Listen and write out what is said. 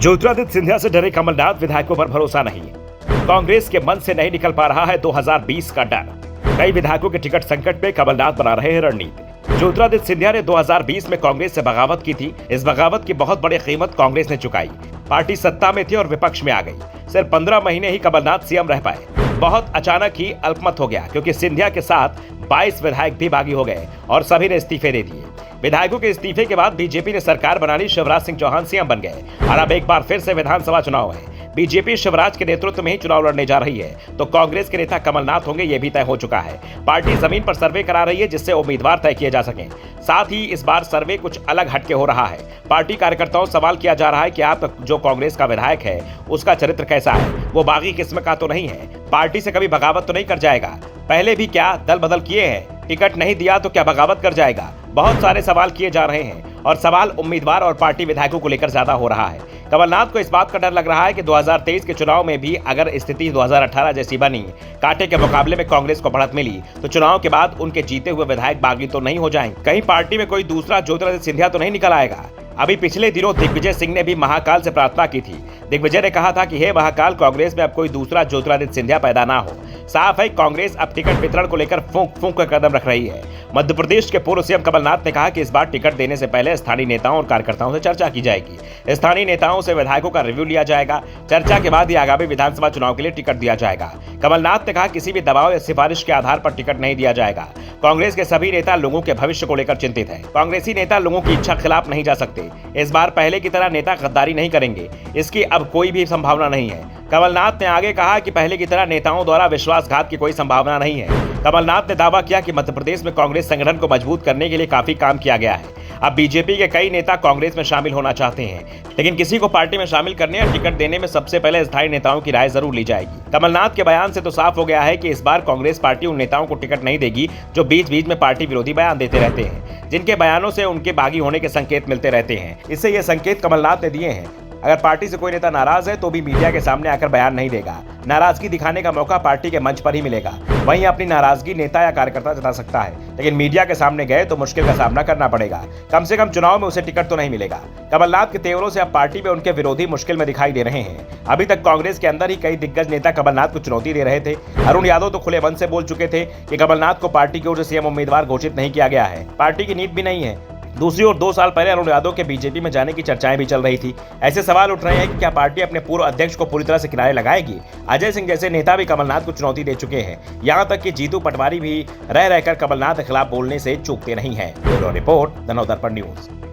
ज्योतिरादित्य सिंधिया से डरे कमलनाथ, विधायकों पर भरोसा नहीं। कांग्रेस के मन से नहीं निकल पा रहा है 2020 का डर। कई विधायकों के टिकट संकट पे कमलनाथ बना रहे हैं रणनीति। ज्योतिरादित्य सिंधिया ने 2020 में कांग्रेस से बगावत की थी। इस बगावत की बहुत बड़ी कीमत कांग्रेस ने चुकाई। पार्टी सत्ता में थी और विपक्ष में आ गई। सिर्फ 15 महीने ही कमलनाथ सीएम रह पाए। बहुत अचानक ही अल्पमत हो गया, क्योंकि सिंधिया के साथ 22 विधायक भी बागी हो गए और सभी ने इस्तीफे दे दिए। विधायकों के इस्तीफे के बाद बीजेपी ने सरकार बना ली। शिवराज सिंह चौहान सीएम बन गए और अब एक बार फिर से विधानसभा चुनाव है। बीजेपी शिवराज के नेतृत्व में ही चुनाव लड़ने जा रही है, तो कांग्रेस के नेता कमलनाथ होंगे, ये भी तय हो चुका है। पार्टी जमीन पर सर्वे करा रही है, जिससे उम्मीदवार तय किए जा सकें। साथ ही इस बार सर्वे कुछ अलग हटके हो रहा है। पार्टी कार्यकर्ताओं से सवाल किया जा रहा है कि आप जो कांग्रेस का विधायक है उसका चरित्र कैसा है, वो बागी किस्म का तो नहीं है, पार्टी से कभी बगावत तो नहीं कर जाएगा, पहले भी क्या दल बदल किए हैं, टिकट नहीं दिया तो क्या बगावत कर जाएगा। बहुत सारे सवाल किए जा रहे हैं और सवाल उम्मीदवार और पार्टी विधायकों को लेकर ज्यादा हो रहा है। कमलनाथ को इस बात का डर लग रहा है कि 2023 के चुनाव में भी अगर स्थिति 2018 जैसी बनी, कांटे के मुकाबले में कांग्रेस को बढ़त मिली, तो चुनाव के बाद उनके जीते हुए विधायक बागी तो नहीं हो जाएंगे। कहीं पार्टी में कोई दूसरा ज्योतिरादित्य सिंधिया तो नहीं निकल आएगा। अभी पिछले दिनों दिग्विजय सिंह ने भी महाकाल से प्रार्थना की थी। दिग्विजय ने कहा था कि हे महाकाल, कांग्रेस में अब कोई दूसरा ज्योतिरादित्य सिंधिया पैदा ना हो। साफ है, कांग्रेस अब टिकट वितरण को लेकर फूंक फूंक कर कदम रख रही है। मध्य प्रदेश के पूर्व सीएम कमलनाथ ने कहा कि इस बार टिकट देने से पहले स्थानीय नेताओं और कार्यकर्ताओं से चर्चा की जाएगी। स्थानीय नेताओं से विधायकों का रिव्यू लिया जाएगा। चर्चा के बाद ही आगामी विधानसभा चुनाव के लिए टिकट दिया जाएगा। कमलनाथ ने कहा किसी भी दबाव या सिफारिश के आधार पर टिकट नहीं दिया जाएगा। कांग्रेस के सभी नेता लोगों के भविष्य को लेकर चिंतित हैं। कांग्रेसी नेता लोगों की इच्छा खिलाफ नहीं जा सकते। इस बार पहले की तरह नेता गद्दारी नहीं करेंगे, इसकी अब कोई भी संभावना नहीं है। कमलनाथ ने आगे कहा कि पहले की तरह नेताओं द्वारा विश्वासघात की कोई संभावना नहीं है। कमलनाथ ने दावा किया कि मध्य प्रदेश में कांग्रेस संगठन को मजबूत करने के लिए काफी काम किया गया है। अब बीजेपी के कई नेता कांग्रेस में शामिल होना चाहते हैं, लेकिन किसी को पार्टी में शामिल करने या टिकट देने में सबसे पहले स्थायी नेताओं की राय जरूर ली जाएगी। कमलनाथ के बयान से तो साफ हो गया है कि इस बार कांग्रेस पार्टी उन नेताओं को टिकट नहीं देगी जो बीच बीच में पार्टी विरोधी बयान देते रहते हैं, जिनके बयानों से उनके बागी होने के संकेत मिलते रहते हैं। इससे ये संकेत कमलनाथ ने दिए हैं। अगर पार्टी से कोई नेता नाराज है तो भी मीडिया के सामने आकर बयान नहीं देगा। नाराजगी दिखाने का मौका पार्टी के मंच पर ही मिलेगा। वहीं अपनी नाराजगी नेता या कार्यकर्ता जता सकता है, लेकिन मीडिया के सामने गए तो मुश्किल का सामना करना पड़ेगा। कम से कम चुनाव में उसे टिकट तो नहीं मिलेगा। कमलनाथ के तेवरों से अब पार्टी में उनके विरोधी मुश्किल में दिखाई दे रहे हैं। अभी तक कांग्रेस के अंदर ही कई दिग्गज नेता कमलनाथ को चुनौती दे रहे थे। अरुण यादव तो खुले मन से बोल चुके थे कि कमलनाथ को पार्टी की ओर से सीएम उम्मीदवार घोषित नहीं किया गया है। पार्टी की नीति भी नहीं है। दूसरी ओर 2 साल पहले अरुण यादव के बीजेपी में जाने की चर्चाएं भी चल रही थी। ऐसे सवाल उठ रहे हैं कि क्या पार्टी अपने पूर्व अध्यक्ष को पूरी तरह से किनारे लगाएगी। अजय सिंह जैसे नेता भी कमलनाथ को चुनौती दे चुके हैं। यहां तक कि जीतू पटवारी भी रह रहकर कमलनाथ के खिलाफ बोलने से चूकते नहीं हैं। Bureau report, the Navdarpan news.